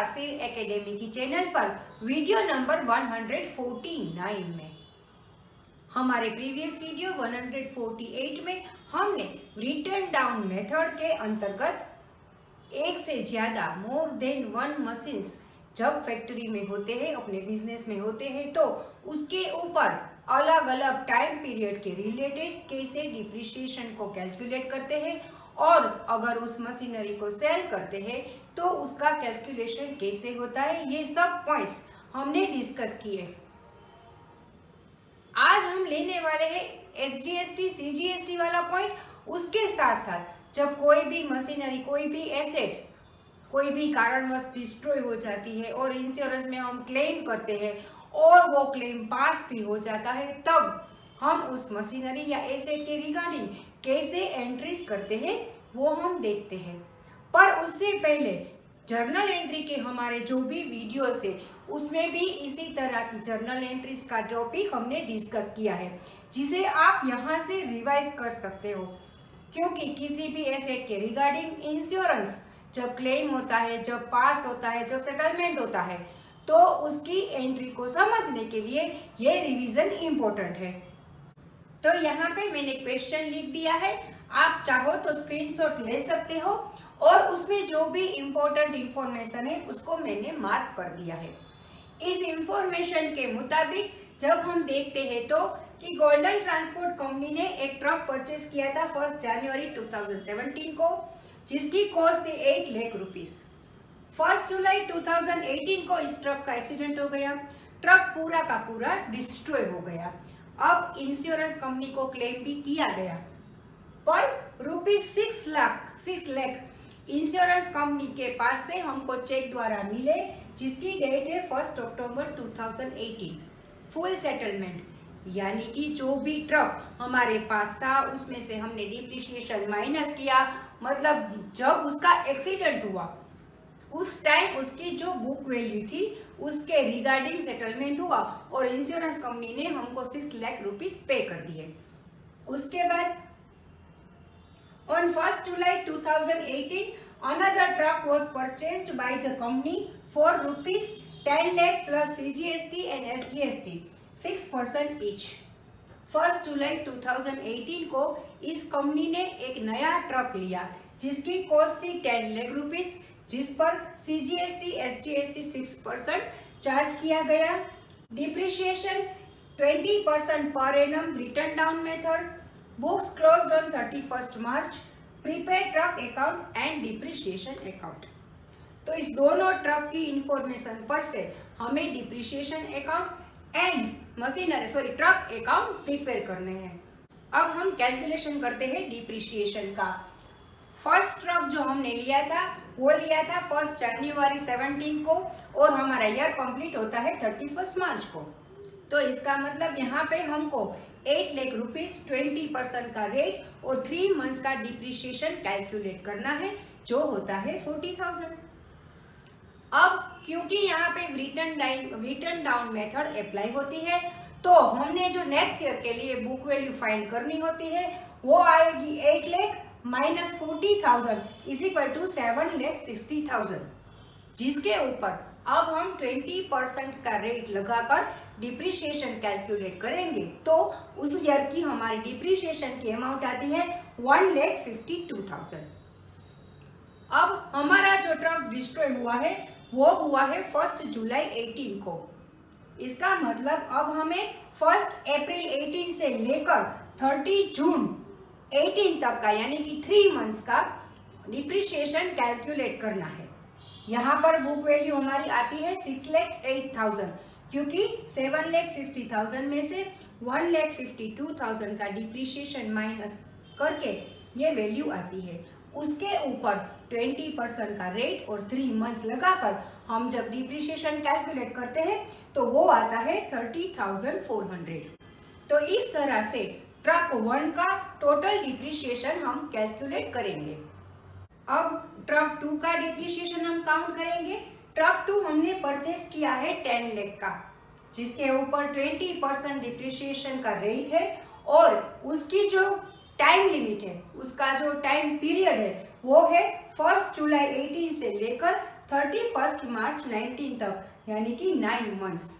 Cell academy की channel पर video number 149 में। हमारे प्रीवियस वीडियो 148 में हमने रिटर्न डाउन मेथड के अंतर्गत एक से ज्यादा मोर देन वन मशीन्स जब फैक्ट्री में होते हैं, अपने बिजनेस में होते हैं, तो उसके ऊपर अलग अलग टाइम पीरियड के रिलेटेड कैसे डिप्रिसिएशन को कैलकुलेट करते हैं और अगर उस मशीनरी को सेल करते हैं तो उसका कैलकुलेशन कैसे होता है, ये सब पॉइंट्स हमने डिस्कस किए। आज हम लेने वाले हैं एसजीएसटी सीजीएसटी वाला पॉइंट। उसके साथ साथ जब कोई भी मशीनरी, कोई भी एसेट कोई भी कारणवश डिस्ट्रॉय हो जाती है और इंश्योरेंस में हम क्लेम करते हैं और वो क्लेम पास भी हो जाता है, तब हम उस मशीनरी या एसेट के रिगार्डिंग कैसे एंट्रीज करते हैं वो हम देखते हैं। पर उससे पहले जर्नल एंट्री के हमारे जो भी वीडियोस है उसमें भी इसी तरह की जर्नल एंट्रीज का टॉपिक हमने डिस्कस किया है, जिसे आप यहाँ से रिवाइज कर सकते हो। क्योंकि किसी भी एसेट के रिगार्डिंग इंश्योरेंस जब क्लेम होता है, जब पास होता है, जब सेटलमेंट होता है, तो उसकी एंट्री को समझने के लिए ये रिवीजन इम्पोर्टेंट है। तो यहाँ पे मैंने क्वेश्चन लिख दिया है, आप चाहो तो स्क्रीनशॉट ले सकते हो और उसमें जो भी इम्पोर्टेंट इंफॉर्मेशन है उसको मैंने मार्क कर दिया है। इस इंफॉर्मेशन के मुताबिक जब हम देखते हैं तो कि गोल्डन ट्रांसपोर्ट कंपनी ने एक ट्रक परचेज किया था 1 जनवरी 2017 को, जिसकी कॉस्ट थी 8 लाख रुपीस। 1 जुलाई 2018 को इस ट्रक का एक्सीडेंट हो गया, ट्रक पूरा का पूरा डिस्ट्रॉय हो गया। अब इंश्योरेंस कंपनी को क्लेम भी किया गया, पर ₹6 लाख इंश्योरेंस कंपनी के पास से हमको चेक द्वारा मिले, जिसकी डेट है 1 अक्टूबर 2018। फुल सेटलमेंट यानी कि जो भी ट्रक हमारे पास था उसमें से हमने डिप्रिसिएशन माइनस किया, मतलब जब उसका एक्सीडेंट हुआ उस टाइम उसकी जो बुक वैल्यू थी उसके रिगार्डिंग सेटलमेंट हुआ और इंश्योरेंस कंपनी ने हमको 6 लाख रुपीस पे कर दिए। उसके बाद on 1 July 2018 another truck was purchased by the company for ₹10 lakh plus CGST and SGST 6% each। 1 जुलाई 2018 को इस कंपनी ने एक नया ट्रक लिया जिसकी कॉस्ट थी 10 लाख रुपीस, जिस पर CGST SGST 6% चार्ज किया गया। Depreciation 20% per annum return down method, books closed on 31 March, prepaid truck account and depreciation account. तो इस दोनों ट्रक की इंफॉर्मेशन पर से हमें depreciation account and truck account prepare करने हैं। अब हम कैलकुलेशन करते हैं डिप्रिसिएशन का। फर्स्ट ट्रक जो हमने लिया था वो लिया था 1 जनवरी 17 को और हमारा ईयर कंप्लीट होता है 31 मार्च को। तो इसका मतलब यहाँ पे हमको 8 लाख रुपीस 20% का रेट और 3 मंथ्स का डिप्रिसिएशन कैलकुलेट करना है, जो होता है 40,000। अब क्योंकि यहाँ पे रिटर्न डाउन मेथड अप्लाई होती है, तो हमने जो नेक्स्ट ईयर के लिए बुक वैल्यू फाइंड करनी होती है वो आएगी 8 lakh minus 40,000 is equal to 7,60,000, जिसके ऊपर अब हम 20% का रेट लगाकर डिप्रिसिएशन कैलकुलेट करेंगे, तो उस ईयर की हमारी डिप्रिसिएशन की अमाउंट आती है 1,52,000। अब हमारा जो ट्रक डिस्ट्रॉय हुआ है वो हुआ है 1 जुलाई 18 को। इसका मतलब अब हमें 1 अप्रैल 18 से लेकर 30 जून 18 तक का यानी कि 3 मंथ्स का डिप्रिसिएशन कैलकुलेट करना है। यहाँ पर बुक वैल्यू हमारी आती है 6,08,000, क्योंकि 7,60,000 में से 1,52,000 का डिप्रिसिएशन माइनस करके ये वैल्यू आती है। उसके ऊपर 20% का रेट और 3 मंथ्स लगाकर हम जब डिप्रिसिएशन कैलकुलेट करते हैं तो वो आता है 30,400। तो इस तरह से ट्रक 1 का टोटल डिप्रिसिएशन हम कैलकुलेट करेंगे। अब ट्रक 2 का डिप्रिसिएशन हम काउंट करेंगे। ट्रक 2 हमने परचेस किया है 10 लाख का, जिसके ऊपर 20% डिप्रिसिएशन का रेट है और उसकी जो टाइम लिमिट है, उसका जो टाइम पीरियड है वो है 1 जुलाई 18 से लेकर 31 मार्च 19 तक, यानी कि 9 मंथ्स।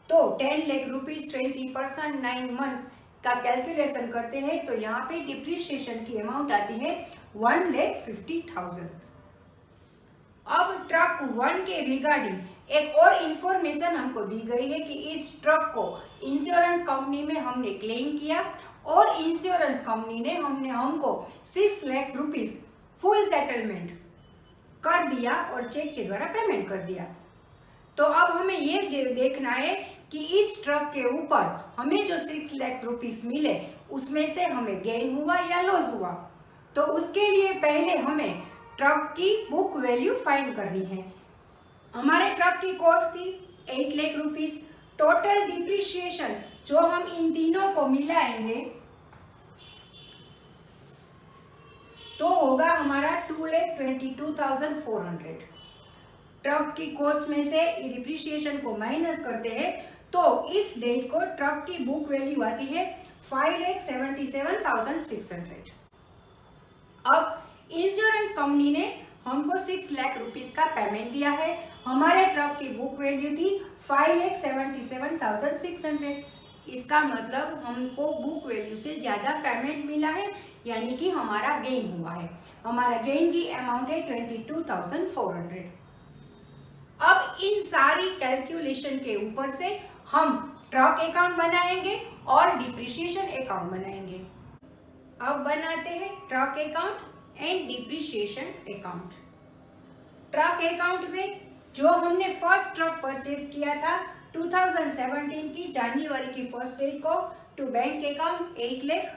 तो 10 लाख रुपीज 20% 9 मंथ्स का कैलकुलेशन करते हैं तो यहाँ पे डिप्रिसिएशन की अमाउंट आती है 1,50,000। अब ट्रक 1 के रिगार्डिंग एक और इंफॉर्मेशन हमको दी गई है कि इस ट्रक को इंश्योरेंस कंपनी में हमने क्लेम किया और इंश्योरेंस कंपनी ने हमको 6 लाख रुपीज फुल सेटलमेंट कर दिया और चेक के द्वारा पेमेंट कर दिया। तो अब हमें ये देखना है कि इस ट्रक के ऊपर हमें जो 6 लाख रुपीस मिले उसमें से हमें गेन हुआ या लॉस हुआ। तो उसके लिए पहले हमें ट्रक की बुक वैल्यू फाइंड करनी है। हमारे ट्रक की कॉस्ट थी 8 लाख रुपीस। टोटल डिप्रिसिएशन जो हम इन तीनों को मिलाएंगे तो होगा हमारा 2,22,400। ट्रक की कॉस्ट में से डिप्रिसिएशन को माइनस करते हैं तो इस डेट को ट्रक की बुक वैल्यू आती है 5,77,600। अब इंश्योरेंस कंपनी ने हमको 6 लाख रुपीस का पेमेंट दिया है। हमारे ट्रक की बुक वैल्यू थी 5,77,600। इसका मतलब हमको बुक वैल्यू से ज्यादा पेमेंट मिला है, यानी कि हमारा गेन हुआ है। हमारा गेन की अमाउंट है 22,400। अब इन सारी कैलकुलेशन के ऊपर से हम ट्रक अकाउंट बनाएंगे और डिप्रिसिएशन अकाउंट बनाएंगे। अब बनाते हैं truck account and depreciation account. Truck account में जो हमने फर्स्ट ट्रक परचेज किया था 2017 की जनवरी की फर्स्ट डेट को टू बैंक अकाउंट 8 लाख।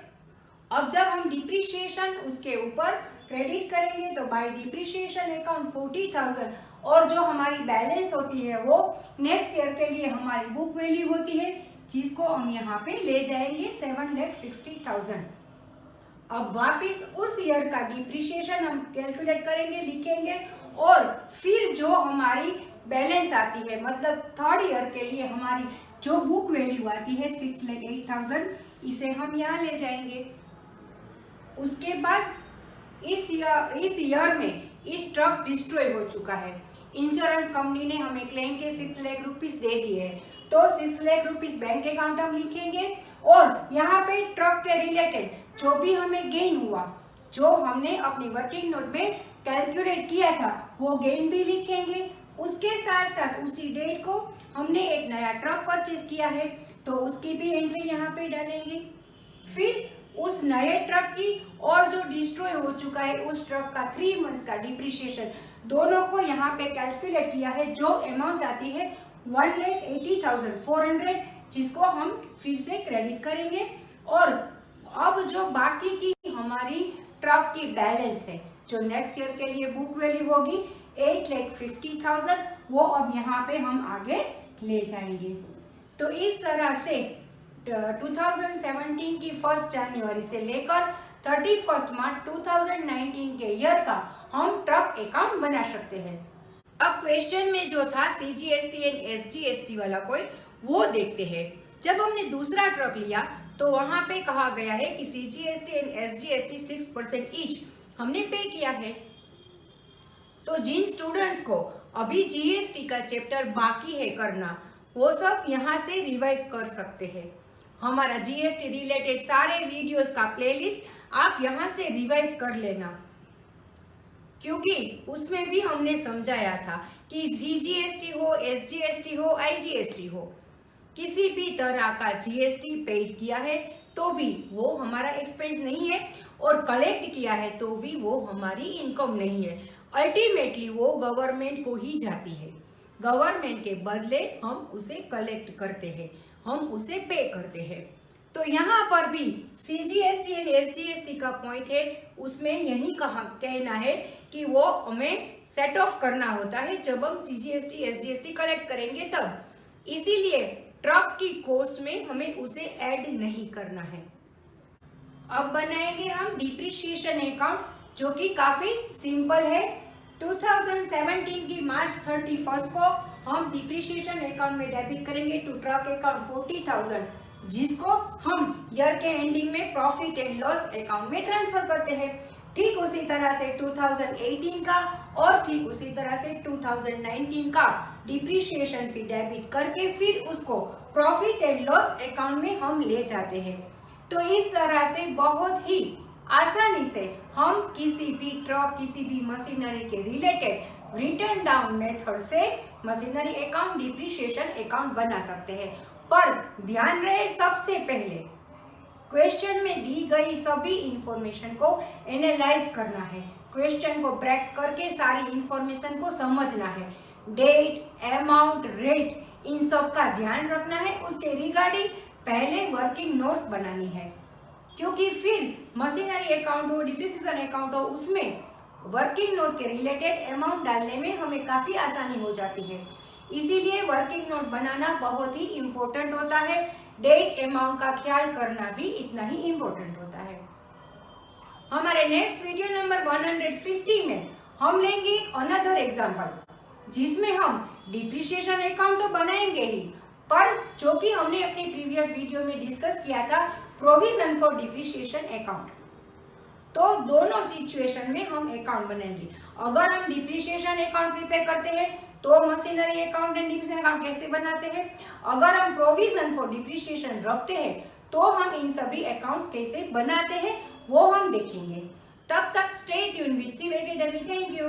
अब जब हम डिप्रिसिएशन उसके ऊपर क्रेडिट करेंगे तो बाय डिप्रिसिएशन अकाउंट 40,000 और जो हमारी बैलेंस होती है वो नेक्स्ट ईयर के लिए हमारी बुक वैल्यू होती है, जिसको हम यहाँ पे ले जाएंगे 7,60,000। अब वापिस उस ईयर का डिप्रिसिएशन हम कैलकुलेट करेंगे, लिखेंगे और फिर जो हमारी बैलेंस आती है मतलब थर्ड ईयर के लिए हमारी जो बुक वैल्यू आती है 6,08,000, इसे हम यहाँ ले जाएंगे। उसके बाद इस ईयर में इस ट्रक डिस्ट्रॉय हो चुका है। इंश्योरेंस कंपनी ने हमें क्लेम के 6 लाख रुपीस दे दिए हैं तो 6 लाख रुपीस बैंक अकाउंट हम लिखेंगे और यहाँ पे ट्रक के रिलेटेड जो भी हमें गेन हुआ, जो हमने अपनी वर्किंग नोट में कैलकुलेट किया था, वो गेन भी लिखेंगे। उसके साथ साथ उसी डेट को हमने एक नया ट्रक परचेज किया है तो उसकी भी एंट्री यहाँ पे डालेंगे। फिर उस नए ट्रक की और जो डिस्ट्रॉय हो चुका है उस ट्रक का 3 मंथ्स का डिप्रिसिएशन दोनों को यहाँ पे कैलकुलेट किया है, जो अमाउंट आती है 1,80,400, जिसको हम फिर से क्रेडिट करेंगे। और अब जो बाकी की हमारी ट्रक की बैलेंस है जो नेक्स्ट ईयर के लिए बुक वैल्यू होगी 8,50,000, वो अब यहाँ पे हम आगे ले जाएंगे। तो इस तरह से 2017 की 1 जनवरी से लेकर 31 मार्च 2019 के ईयर का हम ट्रक अकाउंट बना सकते हैं। अब क्वेश्चन में जो था CGST एंड SGST वाला पॉइंट वो देखते हैं। जब हमने दूसरा ट्रक लिया तो वहां पे कहा गया है कि CGST एंड SGST 6% ईच हमने पे किया है। तो जिन स्टूडेंट्स को अभी GST का चैप्टर बाकी है करना, वो सब यहाँ से रिवाइज कर सकते हैं। हमारा GST रिलेटेड सारे वीडियोस का प्लेलिस्ट आप यहाँ से रिवाइज कर लेना, क्योंकि उसमें भी हमने समझाया था कि CGST हो, SGST हो, IGST हो, किसी भी तरह का GST पेड किया है तो भी वो हमारा एक्सपेंस नहीं है और कलेक्ट किया है तो भी वो हमारी इनकम नहीं है। अल्टीमेटली वो गवर्नमेंट को ही जाती है। गवर्नमेंट के बदले हम उसे कलेक्ट करते हैं, हम उसे पे करते हैं। तो यहाँ पर भी CGST एंड SGST का पॉइंट है, उसमें यही कहना है कि वो हमें सेट ऑफ करना होता है जब हम CGST SGST कलेक्ट करेंगे तब। इसीलिए ट्रक की कॉस्ट में हमें उसे ऐड नहीं करना है। अब बनाएंगे हम डिप्रिसिएशन अकाउंट, जो कि काफी सिंपल है। 2017 की मार्च 31 को हम डिप्रिसिएशन अकाउंट में डेबिट करेंगे टू ट्रक अकाउंट 40,000, जिसको हम ईयर के एंडिंग में प्रॉफिट एंड लॉस अकाउंट में ट्रांसफर करते हैं। ठीक उसी तरह से 2018 का और ठीक उसी तरह से 2019 का डिप्रिशिएशन भी डेबिट करके फिर उसको प्रॉफिट एंड लॉस अकाउंट में हम ले जाते हैं। तो इस तरह से बहुत ही आसानी से हम किसी भी ट्रक, किसी भी मशीनरी के रिलेटेड रिटर्न डाउन मेथड से मशीनरी अकाउंट, डिप्रिशिएशन अकाउंट बना सकते हैं। पर ध्यान रहे, सबसे पहले क्वेश्चन में दी गई सभी इंफॉर्मेशन को एनालाइज करना है, क्वेश्चन को ब्रेक करके सारी इंफॉर्मेशन को समझना है। डेट, अमाउंट, रेट, इन सब का ध्यान रखना है। उसके रिगार्डिंग पहले वर्किंग नोट्स बनानी है, क्योंकि फिर मशीनरी अकाउंट हो, डिप्रिसिएशन अकाउंट हो, उसमें वर्किंग नोट के रिलेटेड अमाउंट डालने में हमें काफी आसानी हो जाती है। इसीलिए वर्किंग नोट बनाना बहुत ही इम्पोर्टेंट होता है। डेट, अमाउंट का ख्याल करना भी इतना ही इम्पोर्टेंट होता है। हमारे नेक्स्ट वीडियो नंबर 150 में हम लेंगे अनदर एग्जांपल, जिसमें हम डिप्रिशिएशन अकाउंट तो बनाएंगे ही, पर जो कि हमने अपने प्रीवियस वीडियो में डिस्कस किया था, प्रोविजन फॉर डिप्रिशिएशन अकाउंट। तो दोनों सिचुएशन में हम अकाउंट बनाएंगे। अगर हम डिप्रिशिएशन अकाउंट प्रिपेयर करते हैं तो machinery account and depreciation account कैसे बनाते हैं, अगर हम प्रोविजन फॉर डिप्रिशिएशन रखते हैं तो हम इन सभी अकाउंट्स कैसे बनाते हैं वो हम देखेंगे। तब तक stay tune with Shiv academy. Thank you.